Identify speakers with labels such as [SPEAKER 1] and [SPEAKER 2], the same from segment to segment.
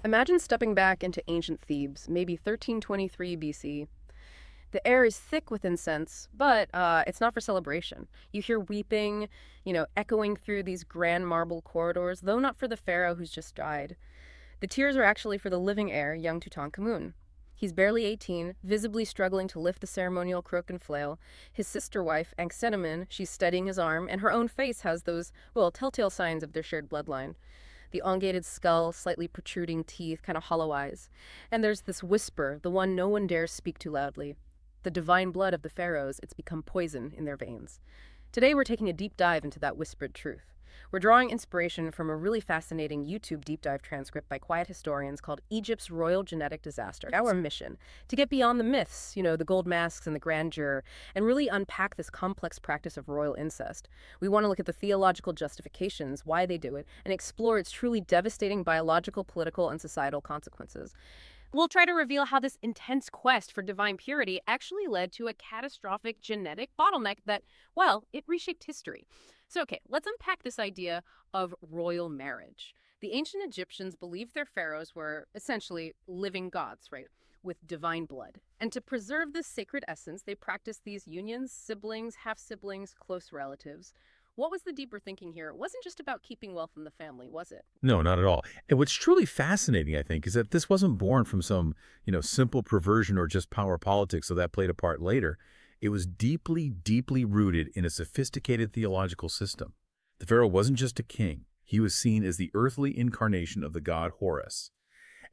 [SPEAKER 1] Imagine stepping back into ancient Thebes, maybe 1323 BC. The air is thick with incense, but it's not for celebration. You hear weeping, echoing through these grand marble corridors, though not for the pharaoh who's just died. The tears are actually for the living heir, young Tutankhamun. He's barely 18, visibly struggling to lift the ceremonial crook and flail. His sister wife, Anxenemin, she's steadying his arm, and her own face has those, well, telltale signs of their shared bloodline. The elongated skull, slightly protruding teeth, kind of hollow eyes. And there's this whisper, the one no one dares speak too loudly. The divine blood of the pharaohs, it's become poison in their veins. Today we're taking a deep dive into that whispered truth. We're drawing inspiration from a really fascinating YouTube deep dive transcript by quiet historians called Egypt's Royal Genetic Disaster. Our mission, to get beyond the myths, the gold masks and the grandeur, and really unpack this complex practice of royal incest. We want to look at the theological justifications, why they do it, and explore its truly devastating biological, political, and societal consequences. We'll try to reveal how this intense quest for divine purity actually led to a catastrophic genetic bottleneck that, well, it reshaped history. So, okay, let's unpack this idea of royal marriage. The ancient Egyptians believed their pharaohs were essentially living gods, right, with divine blood. And to preserve this sacred essence, they practiced these unions, siblings, half-siblings, close relatives. What was the deeper thinking here? It wasn't just about keeping wealth in the family, was it?
[SPEAKER 2] No, not at all. And what's truly fascinating, I think, is that this wasn't born from some, simple perversion or just power politics, so that played a part later. It was deeply, deeply rooted in a sophisticated theological system. The pharaoh wasn't just a king. He was seen as the earthly incarnation of the god Horus.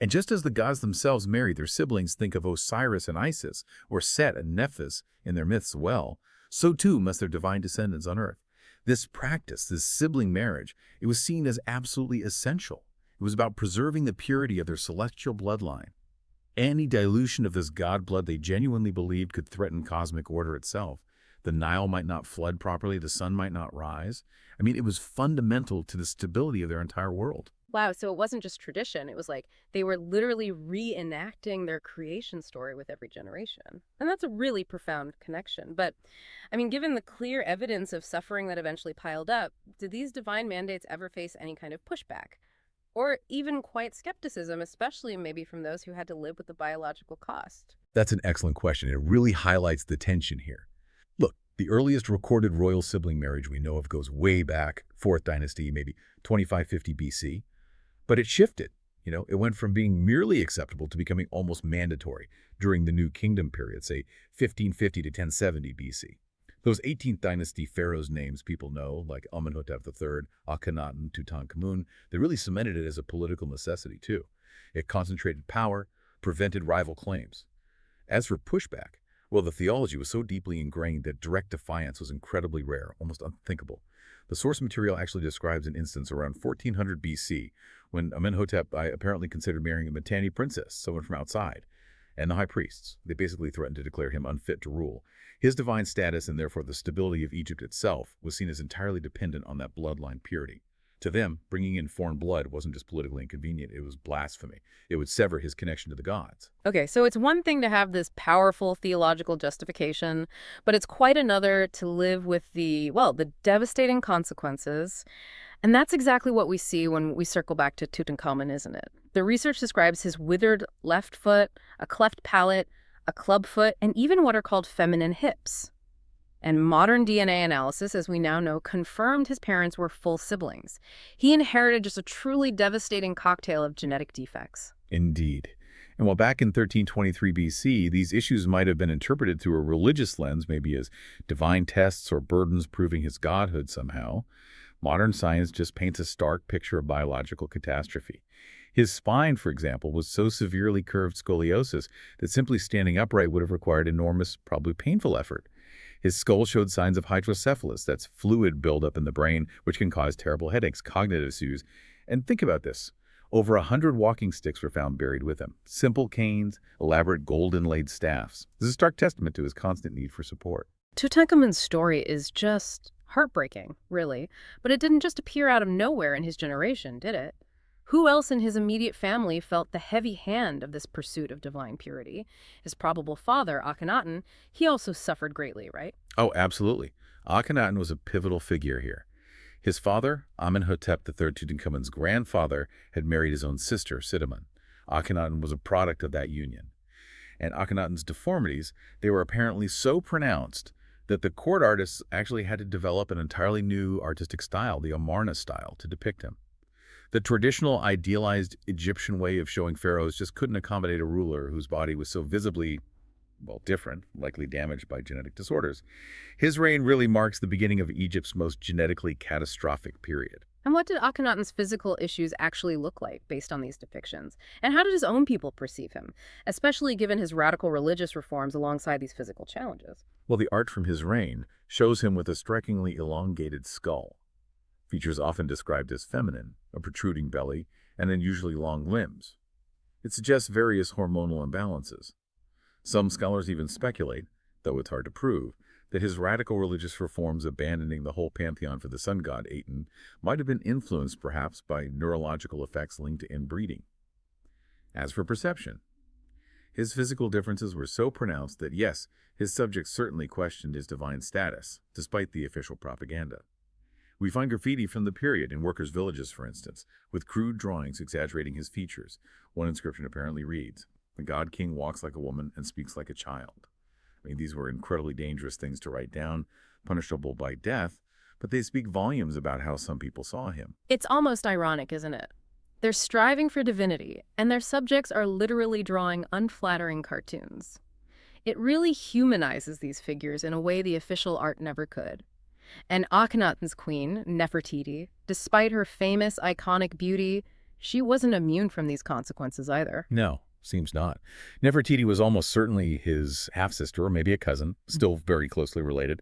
[SPEAKER 2] And just as the gods themselves married their siblings, think of Osiris and Isis, or Set and Nephthys in their myths as well, so too must their divine descendants on earth. This practice, this sibling marriage, it was seen as absolutely essential. It was about preserving the purity of their celestial bloodline. Any dilution of this god blood they genuinely believed could threaten cosmic order itself. The Nile might not flood properly, the sun might not rise. It was fundamental to the stability of their entire world.
[SPEAKER 1] Wow, so it wasn't just tradition. It was like they were literally reenacting their creation story with every generation. And that's a really profound connection. But, given the clear evidence of suffering that eventually piled up, did these divine mandates ever face any kind of pushback? Or even quiet skepticism, especially maybe from those who had to live with the biological cost?
[SPEAKER 2] That's an excellent question. It really highlights the tension here. Look, the earliest recorded royal sibling marriage we know of goes way back, 4th dynasty, maybe 2550 BC. But it shifted. It went from being merely acceptable to becoming almost mandatory during the New Kingdom period, say 1550 to 1070 BC. Those 18th dynasty pharaohs' names people know, like Amenhotep III, Akhenaten, Tutankhamun, they really cemented it as a political necessity, too. It concentrated power, prevented rival claims. As for pushback, well, the theology was so deeply ingrained that direct defiance was incredibly rare, almost unthinkable. The source material actually describes an instance around 1400 BC when Amenhotep apparently considered marrying a Mitanni princess, someone from outside, and the high priests. They basically threatened to declare him unfit to rule. His divine status and therefore the stability of Egypt itself was seen as entirely dependent on that bloodline purity. To them, bringing in foreign blood wasn't just politically inconvenient, it was blasphemy. It would sever his connection to the gods.
[SPEAKER 1] Okay, so it's one thing to have this powerful theological justification, but it's quite another to live with the devastating consequences. And that's exactly what we see when we circle back to Tutankhamun, isn't it? The research describes his withered left foot, a cleft palate, a club foot, and even what are called feminine hips. And modern DNA analysis, as we now know, confirmed his parents were full siblings. He inherited just a truly devastating cocktail of genetic defects.
[SPEAKER 2] Indeed. And while back in 1323 BC, these issues might have been interpreted through a religious lens, maybe as divine tests or burdens proving his godhood somehow, modern science just paints a stark picture of biological catastrophe. His spine, for example, was so severely curved scoliosis that simply standing upright would have required enormous, probably painful effort. His skull showed signs of hydrocephalus, that's fluid buildup in the brain, which can cause terrible headaches, cognitive issues. And think about this. Over 100 walking sticks were found buried with him. Simple canes, elaborate gold-inlaid staffs. This is a stark testament to his constant need for support.
[SPEAKER 1] Tutankhamun's story is just heartbreaking, really. But it didn't just appear out of nowhere in his generation, did it? Who else in his immediate family felt the heavy hand of this pursuit of divine purity? His probable father, Akhenaten, he also suffered greatly, right?
[SPEAKER 2] Oh, absolutely. Akhenaten was a pivotal figure here. His father, Amenhotep III, Tutankhamun's grandfather, had married his own sister, Sidamun. Akhenaten was a product of that union. And Akhenaten's deformities, they were apparently so pronounced that the court artists actually had to develop an entirely new artistic style, the Amarna style, to depict him. The traditional idealized Egyptian way of showing pharaohs just couldn't accommodate a ruler whose body was so visibly, well, different, likely damaged by genetic disorders. His reign really marks the beginning of Egypt's most genetically catastrophic period.
[SPEAKER 1] And what did Akhenaten's physical issues actually look like based on these depictions? And how did his own people perceive him, especially given his radical religious reforms alongside these physical challenges?
[SPEAKER 2] Well, the art from his reign shows him with a strikingly elongated skull, features often described as feminine, a protruding belly, and unusually long limbs. It suggests various hormonal imbalances. Some scholars even speculate, though it's hard to prove, that his radical religious reforms abandoning the whole pantheon for the sun god Aten might have been influenced perhaps by neurological effects linked to inbreeding. As for perception, his physical differences were so pronounced that yes, his subjects certainly questioned his divine status, despite the official propaganda. We find graffiti from the period in workers' villages, for instance, with crude drawings exaggerating his features. One inscription apparently reads, "The god king walks like a woman and speaks like a child." I mean, these were incredibly dangerous things to write down, punishable by death, but they speak volumes about how some people saw him.
[SPEAKER 1] It's almost ironic, isn't it? They're striving for divinity, and their subjects are literally drawing unflattering cartoons. It really humanizes these figures in a way the official art never could. And Akhenaten's queen, Nefertiti, despite her famous, iconic beauty, she wasn't immune from these consequences either.
[SPEAKER 2] No, seems not. Nefertiti was almost certainly his half-sister, or maybe a cousin, still very closely related.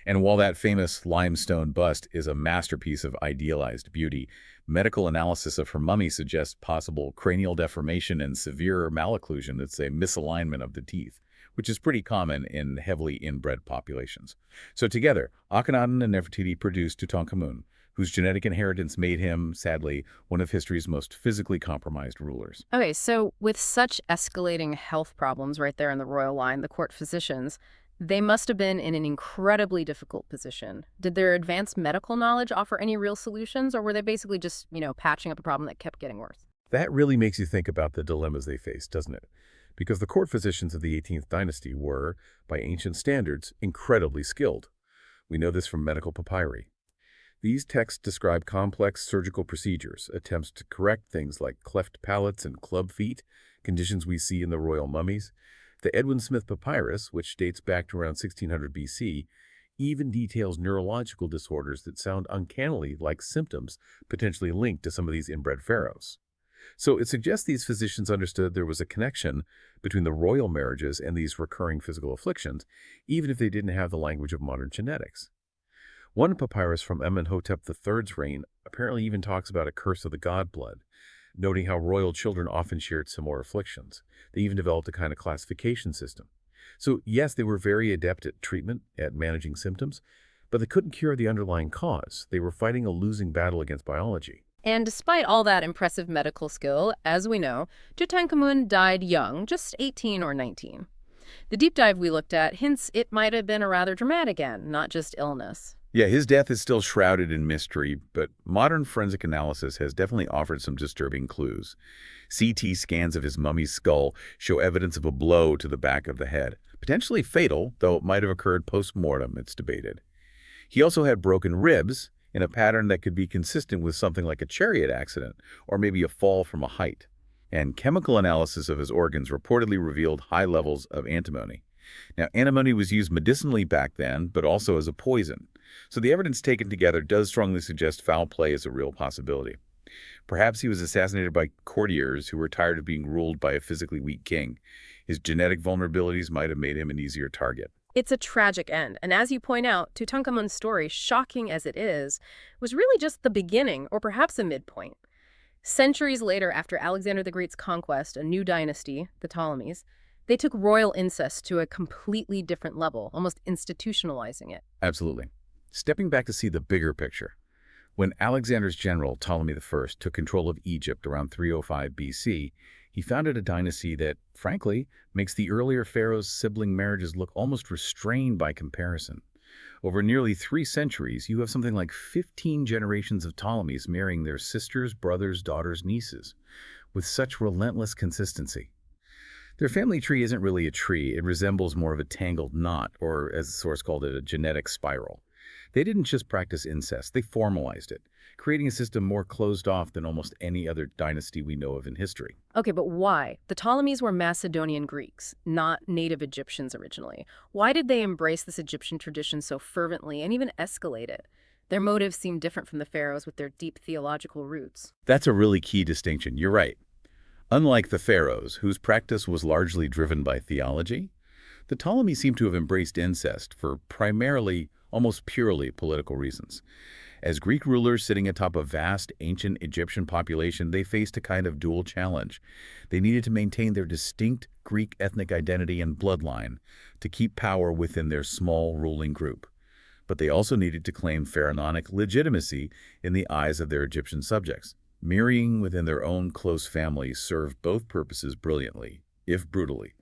[SPEAKER 2] And while that famous limestone bust is a masterpiece of idealized beauty, medical analysis of her mummy suggests possible cranial deformation and severe malocclusion. That's a misalignment of the teeth, which is pretty common in heavily inbred populations. So together, Akhenaten and Nefertiti produced Tutankhamun, whose genetic inheritance made him, sadly, one of history's most physically compromised rulers.
[SPEAKER 1] Okay, so with such escalating health problems right there in the royal line, the court physicians, they must have been in an incredibly difficult position. Did their advanced medical knowledge offer any real solutions, or were they basically just, patching up a problem that kept getting worse?
[SPEAKER 2] That really makes you think about the dilemmas they faced, doesn't it? Because the court physicians of the 18th dynasty were, by ancient standards, incredibly skilled. We know this from medical papyri. These texts describe complex surgical procedures, attempts to correct things like cleft palates and club feet, conditions we see in the royal mummies. The Edwin Smith Papyrus, which dates back to around 1600 BC, even details neurological disorders that sound uncannily like symptoms potentially linked to some of these inbred pharaohs. So it suggests these physicians understood there was a connection between the royal marriages and these recurring physical afflictions, even if they didn't have the language of modern genetics. One papyrus from Amenhotep III's reign apparently even talks about a curse of the god blood, noting how royal children often shared similar afflictions. They even developed a kind of classification system. So yes, they were very adept at treatment, at managing symptoms, but they couldn't cure the underlying cause. They were fighting a losing battle against biology.
[SPEAKER 1] And despite all that impressive medical skill, as we know, Tutankhamun died young, just 18 or 19. The deep dive we looked at hints it might have been a rather dramatic end, not just illness.
[SPEAKER 2] Yeah, his death is still shrouded in mystery, but modern forensic analysis has definitely offered some disturbing clues. CT scans of his mummy's skull show evidence of a blow to the back of the head, potentially fatal, though it might have occurred post-mortem, it's debated. He also had broken ribs in a pattern that could be consistent with something like a chariot accident, or maybe a fall from a height. And chemical analysis of his organs reportedly revealed high levels of antimony. Now, antimony was used medicinally back then, but also as a poison. So the evidence taken together does strongly suggest foul play is a real possibility. Perhaps he was assassinated by courtiers who were tired of being ruled by a physically weak king. His genetic vulnerabilities might have made him an easier target.
[SPEAKER 1] It's a tragic end, and as you point out, Tutankhamun's story, shocking as it is, was really just the beginning, or perhaps a midpoint. Centuries later, after Alexander the Great's conquest, a new dynasty, the Ptolemies, they took royal incest to a completely different level, almost institutionalizing it.
[SPEAKER 2] Absolutely. Stepping back to see the bigger picture, when Alexander's general, Ptolemy I, took control of Egypt around 305 BC, he founded a dynasty that, frankly, makes the earlier pharaohs' sibling marriages look almost restrained by comparison. Over nearly 3 centuries, you have something like 15 generations of Ptolemies marrying their sisters, brothers, daughters, nieces. with such relentless consistency. Their family tree isn't really a tree. It resembles more of a tangled knot, or as the source called it, a genetic spiral. They didn't just practice incest, they formalized it, creating a system more closed off than almost any other dynasty we know of in history.
[SPEAKER 1] Okay, but why? The Ptolemies were Macedonian Greeks, not native Egyptians originally. Why did they embrace this Egyptian tradition so fervently and even escalate it? Their motives seem different from the pharaohs with their deep theological roots.
[SPEAKER 2] That's a really key distinction. You're right. Unlike the pharaohs, whose practice was largely driven by theology, the Ptolemies seem to have embraced incest for primarily, almost purely political reasons. As Greek rulers sitting atop a vast, ancient Egyptian population, they faced a kind of dual challenge. They needed to maintain their distinct Greek ethnic identity and bloodline to keep power within their small ruling group. But they also needed to claim pharaonic legitimacy in the eyes of their Egyptian subjects. Marrying within their own close families served both purposes brilliantly, if brutally.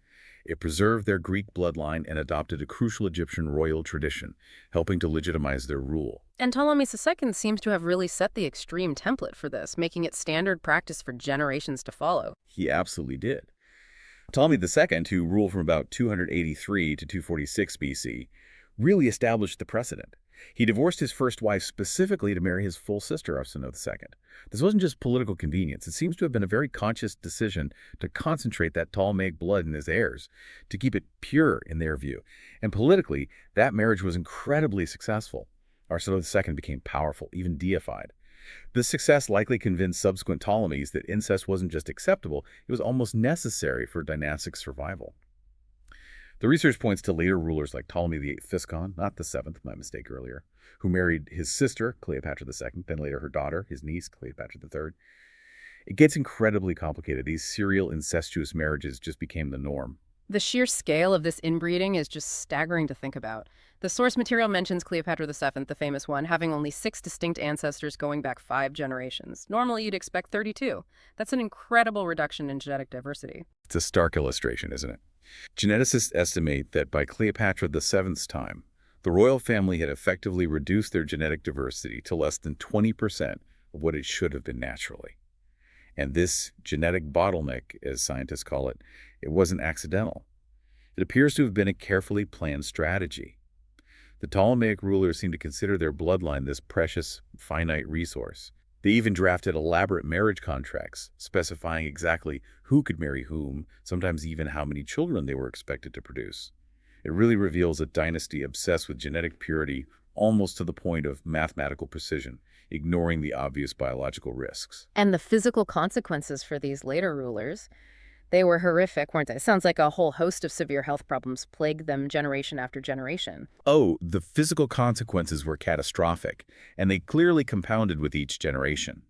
[SPEAKER 2] It preserved their Greek bloodline and adopted a crucial Egyptian royal tradition, helping to legitimize their rule.
[SPEAKER 1] And Ptolemy II seems to have really set the extreme template for this, making it standard practice for generations to follow.
[SPEAKER 2] He absolutely did. Ptolemy II, who ruled from about 283 to 246 BC, really established the precedent. He divorced his first wife specifically to marry his full sister, Arsinoe II. This wasn't just political convenience. It seems to have been a very conscious decision to concentrate that Ptolemaic blood in his heirs, to keep it pure in their view. And politically, that marriage was incredibly successful. Arsinoe II became powerful, even deified. This success likely convinced subsequent Ptolemies that incest wasn't just acceptable, it was almost necessary for dynastic survival. The research points to later rulers like Ptolemy VIII Physcon, not the seventh, my mistake earlier, who married his sister, Cleopatra II, then later her daughter, his niece, Cleopatra III. It gets incredibly complicated. These serial incestuous marriages just became the norm.
[SPEAKER 1] The sheer scale of this inbreeding is just staggering to think about. The source material mentions Cleopatra VII, the famous one, having only 6 distinct ancestors going back 5 generations. Normally, you'd expect 32. That's an incredible reduction in genetic diversity.
[SPEAKER 2] It's a stark illustration, isn't it? Geneticists estimate that by Cleopatra VII's time, the royal family had effectively reduced their genetic diversity to less than 20% of what it should have been naturally. And this genetic bottleneck, as scientists call it, it wasn't accidental. It appears to have been a carefully planned strategy. The Ptolemaic rulers seem to consider their bloodline this precious, finite resource. They even drafted elaborate marriage contracts, specifying exactly who could marry whom, sometimes even how many children they were expected to produce. It really reveals a dynasty obsessed with genetic purity almost to the point of mathematical precision, ignoring the obvious biological risks.
[SPEAKER 1] And the physical consequences for these later rulers, they were horrific, weren't they? Sounds like a whole host of severe health problems plagued them generation after generation.
[SPEAKER 2] Oh, the physical consequences were catastrophic, and they clearly compounded with each generation.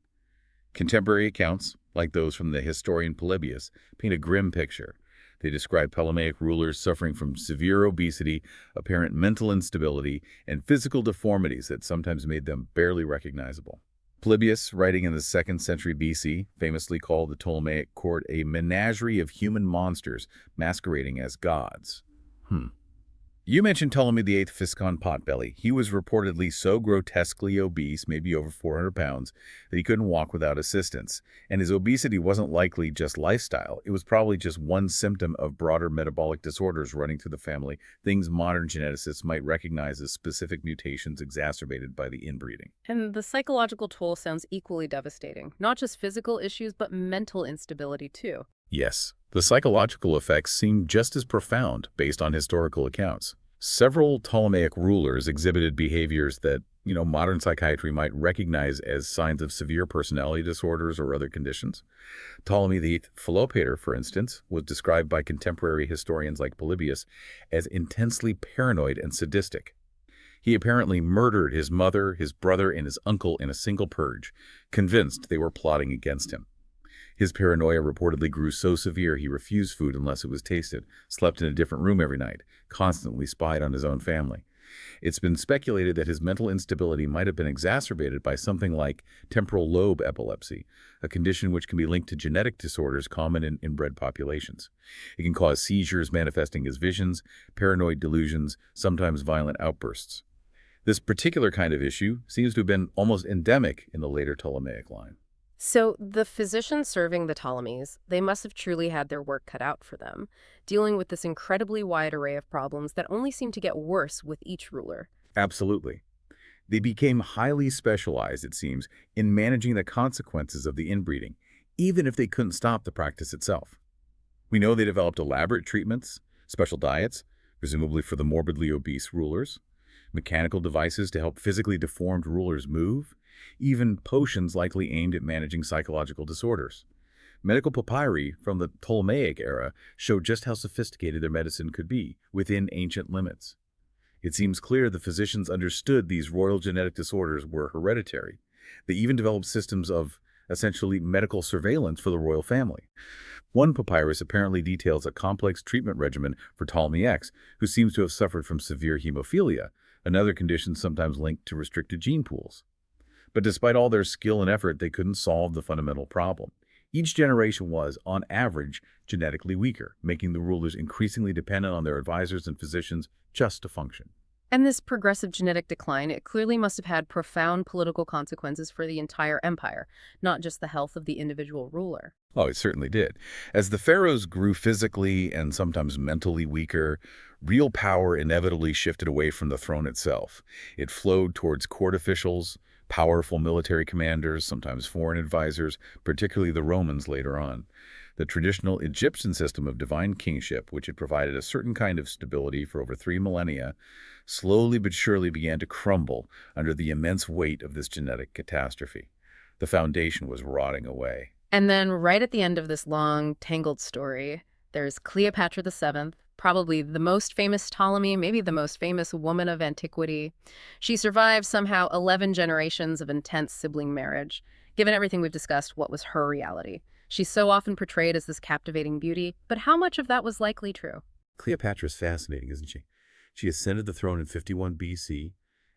[SPEAKER 2] Contemporary accounts, like those from the historian Polybius, paint a grim picture. They describe Ptolemaic rulers suffering from severe obesity, apparent mental instability, and physical deformities that sometimes made them barely recognizable. Polybius, writing in the 2nd century BC, famously called the Ptolemaic court a menagerie of human monsters masquerading as gods. You mentioned Ptolemy VIII Physcon Potbelly. He was reportedly so grotesquely obese, maybe over 400 pounds, that he couldn't walk without assistance. And his obesity wasn't likely just lifestyle. It was probably just one symptom of broader metabolic disorders running through the family, things modern geneticists might recognize as specific mutations exacerbated by the inbreeding.
[SPEAKER 1] And the psychological toll sounds equally devastating. Not just physical issues, but mental instability too.
[SPEAKER 2] Yes, the psychological effects seem just as profound based on historical accounts. Several Ptolemaic rulers exhibited behaviors that, modern psychiatry might recognize as signs of severe personality disorders or other conditions. Ptolemy VIII Philopator, for instance, was described by contemporary historians like Polybius as intensely paranoid and sadistic. He apparently murdered his mother, his brother, and his uncle in a single purge, convinced they were plotting against him. His paranoia reportedly grew so severe he refused food unless it was tasted, slept in a different room every night, constantly spied on his own family. It's been speculated that his mental instability might have been exacerbated by something like temporal lobe epilepsy, a condition which can be linked to genetic disorders common in inbred populations. It can cause seizures manifesting as visions, paranoid delusions, sometimes violent outbursts. This particular kind of issue seems to have been almost endemic in the later Ptolemaic line.
[SPEAKER 1] So the physicians serving the Ptolemies, they must have truly had their work cut out for them, dealing with this incredibly wide array of problems that only seem to get worse with each ruler.
[SPEAKER 2] Absolutely. They became highly specialized, it seems, in managing the consequences of the inbreeding, even if they couldn't stop the practice itself. We know they developed elaborate treatments, special diets, presumably for the morbidly obese rulers, mechanical devices to help physically deformed rulers move, even potions likely aimed at managing psychological disorders. Medical papyri from the Ptolemaic era show just how sophisticated their medicine could be within ancient limits. It seems clear the physicians understood these royal genetic disorders were hereditary. They even developed systems of, essentially, medical surveillance for the royal family. One papyrus apparently details a complex treatment regimen for Ptolemy X, who seems to have suffered from severe hemophilia, another condition sometimes linked to restricted gene pools. But despite all their skill and effort, they couldn't solve the fundamental problem. Each generation was, on average, genetically weaker, making the rulers increasingly dependent on their advisors and physicians just to function.
[SPEAKER 1] And this progressive genetic decline, it clearly must have had profound political consequences for the entire empire, not just the health of the individual ruler.
[SPEAKER 2] Oh, it certainly did. As the pharaohs grew physically and sometimes mentally weaker, real power inevitably shifted away from the throne itself. It flowed towards court officials, powerful military commanders, sometimes foreign advisors, particularly the Romans later on. The traditional Egyptian system of divine kingship, which had provided a certain kind of stability for over 3 millennia, slowly but surely began to crumble under the immense weight of this genetic catastrophe. The foundation was rotting away.
[SPEAKER 1] And then right at the end of this long, tangled story, there's Cleopatra the 7th, probably the most famous Ptolemy, maybe the most famous woman of antiquity. She survived somehow 11 generations of intense sibling marriage. Given everything we've discussed, what was her reality? She's so often portrayed as this captivating beauty, but how much of that was likely true?
[SPEAKER 2] Cleopatra's fascinating, isn't she? She ascended the throne in 51 BC,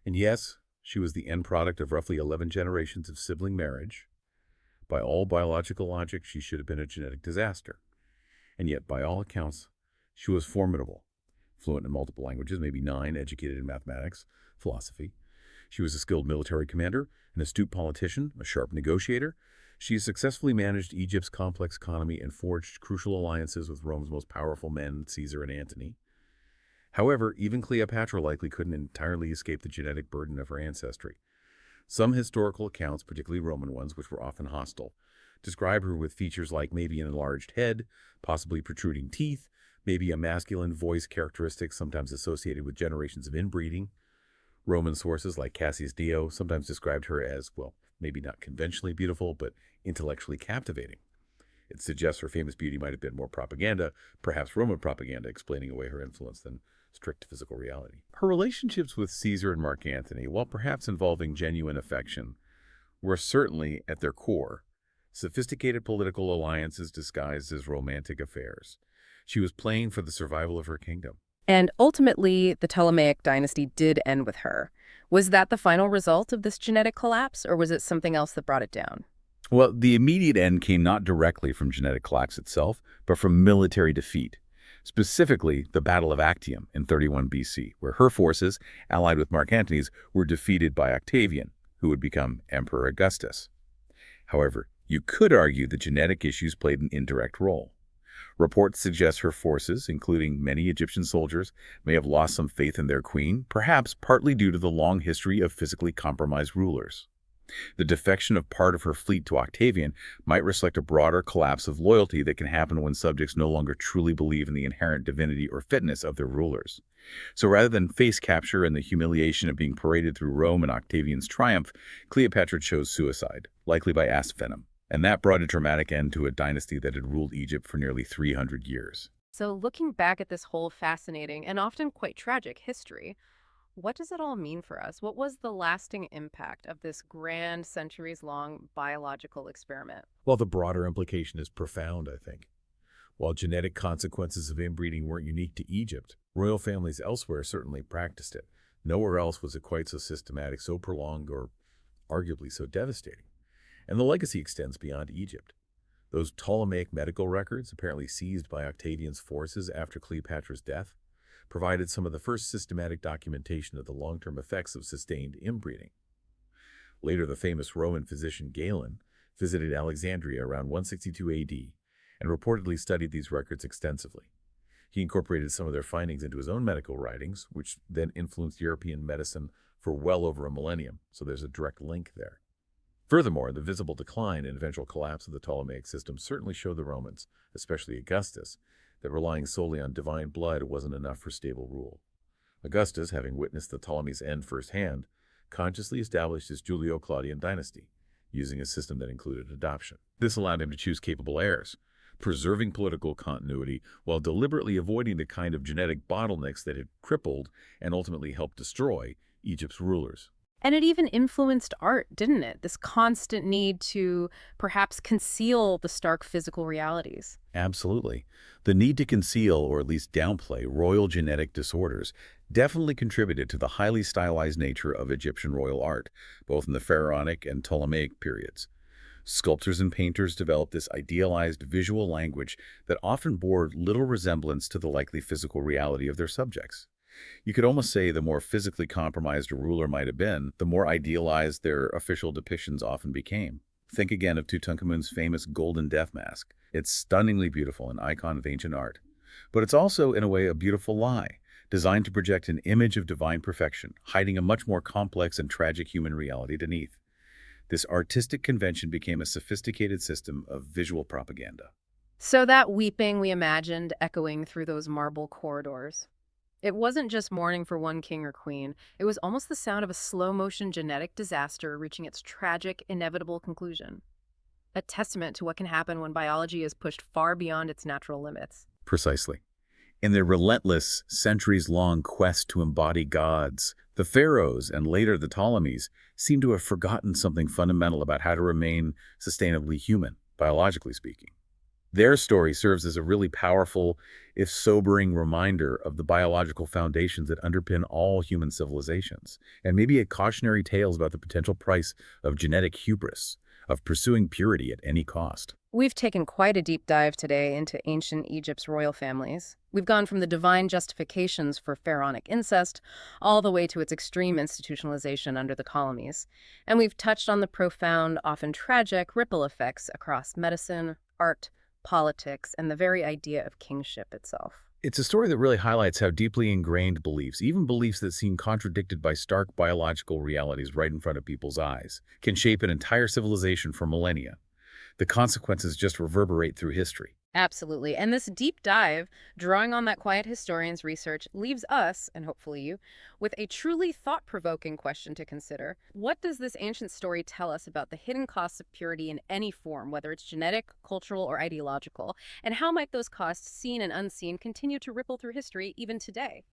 [SPEAKER 2] and yes, she was the end product of roughly 11 generations of sibling marriage. By all biological logic, she should have been a genetic disaster. And yet, by all accounts, she was formidable. Fluent in multiple languages, maybe 9, educated in mathematics, philosophy. She was a skilled military commander, an astute politician, a sharp negotiator. She successfully managed Egypt's complex economy and forged crucial alliances with Rome's most powerful men, Caesar and Antony. However, even Cleopatra likely couldn't entirely escape the genetic burden of her ancestry. Some historical accounts, particularly Roman ones, which were often hostile, describe her with features like maybe an enlarged head, possibly protruding teeth, maybe a masculine voice characteristic sometimes associated with generations of inbreeding. Roman sources like Cassius Dio sometimes described her as, well, maybe not conventionally beautiful, but intellectually captivating. It suggests her famous beauty might have been more propaganda, perhaps Roman propaganda, explaining away her influence than strict physical reality. Her relationships with Caesar and Mark Antony, while perhaps involving genuine affection, were certainly, at their core, sophisticated political alliances disguised as romantic affairs. She was playing for the survival of her kingdom.
[SPEAKER 1] And ultimately, the Ptolemaic dynasty did end with her. Was that the final result of this genetic collapse, or was it something else that brought it down?
[SPEAKER 2] Well, the immediate end came not directly from genetic collapse itself, but from military defeat. Specifically, the Battle of Actium in 31 BC, where her forces, allied with Mark Antony's, were defeated by Octavian, who would become Emperor Augustus. However, you could argue that genetic issues played an indirect role. Reports suggest her forces, including many Egyptian soldiers, may have lost some faith in their queen, perhaps partly due to the long history of physically compromised rulers. The defection of part of her fleet to Octavian might reflect a broader collapse of loyalty that can happen when subjects no longer truly believe in the inherent divinity or fitness of their rulers. So rather than face capture and the humiliation of being paraded through Rome in Octavian's triumph, Cleopatra chose suicide, likely by asp venom. And that brought a dramatic end to a dynasty that had ruled Egypt for nearly 300 years.
[SPEAKER 1] So looking back at this whole fascinating and often quite tragic history, what does it all mean for us? What was the lasting impact of this grand, centuries-long biological experiment?
[SPEAKER 2] Well, the broader implication is profound, I think. While genetic consequences of inbreeding weren't unique to Egypt, royal families elsewhere certainly practiced it. Nowhere else was it quite so systematic, so prolonged, or arguably so devastating. And the legacy extends beyond Egypt. Those Ptolemaic medical records, apparently seized by Octavian's forces after Cleopatra's death, provided some of the first systematic documentation of the long-term effects of sustained inbreeding. Later, the famous Roman physician Galen visited Alexandria around 162 AD and reportedly studied these records extensively. He incorporated some of their findings into his own medical writings, which then influenced European medicine for well over a millennium, so there's a direct link there. Furthermore, the visible decline and eventual collapse of the Ptolemaic system certainly showed the Romans, especially Augustus, that relying solely on divine blood wasn't enough for stable rule. Augustus, having witnessed the Ptolemies' end firsthand, consciously established his Julio-Claudian dynasty, using a system that included adoption. This allowed him to choose capable heirs, preserving political continuity while deliberately avoiding the kind of genetic bottlenecks that had crippled and ultimately helped destroy Egypt's rulers.
[SPEAKER 1] And it even influenced art, didn't it? This constant need to perhaps conceal the stark physical realities.
[SPEAKER 2] Absolutely. The need to conceal or at least downplay royal genetic disorders definitely contributed to the highly stylized nature of Egyptian royal art, both in the Pharaonic and Ptolemaic periods. Sculptors and painters developed this idealized visual language that often bore little resemblance to the likely physical reality of their subjects. You could almost say the more physically compromised a ruler might have been, the more idealized their official depictions often became. Think again of Tutankhamun's famous golden death mask. It's stunningly beautiful, an icon of ancient art. But it's also, in a way, a beautiful lie, designed to project an image of divine perfection, hiding a much more complex and tragic human reality beneath. This artistic convention became a sophisticated system of visual propaganda.
[SPEAKER 1] So that weeping we imagined echoing through those marble corridors. It wasn't just mourning for one king or queen. It was almost the sound of a slow-motion genetic disaster reaching its tragic, inevitable conclusion. A testament to what can happen when biology is pushed far beyond its natural limits.
[SPEAKER 2] Precisely. In their relentless, centuries-long quest to embody gods, the Pharaohs and later the Ptolemies seem to have forgotten something fundamental about how to remain sustainably human, biologically speaking. Their story serves as a really powerful, if sobering, reminder of the biological foundations that underpin all human civilizations, and maybe a cautionary tale about the potential price of genetic hubris, of pursuing purity at any cost.
[SPEAKER 1] We've taken quite a deep dive today into ancient Egypt's royal families. We've gone from the divine justifications for pharaonic incest all the way to its extreme institutionalization under the Ptolemies. And we've touched on the profound, often tragic, ripple effects across medicine, art, politics, and the very idea of kingship itself.
[SPEAKER 2] It's a story that really highlights how deeply ingrained beliefs, even beliefs that seem contradicted by stark biological realities right in front of people's eyes, can shape an entire civilization for millennia. The consequences just reverberate through history.
[SPEAKER 1] Absolutely. And this deep dive, drawing on that quiet historian's research, leaves us, and hopefully you, with a truly thought-provoking question to consider. What does this ancient story tell us about the hidden costs of purity in any form, whether it's genetic, cultural, or ideological? And how might those costs, seen and unseen, continue to ripple through history even today?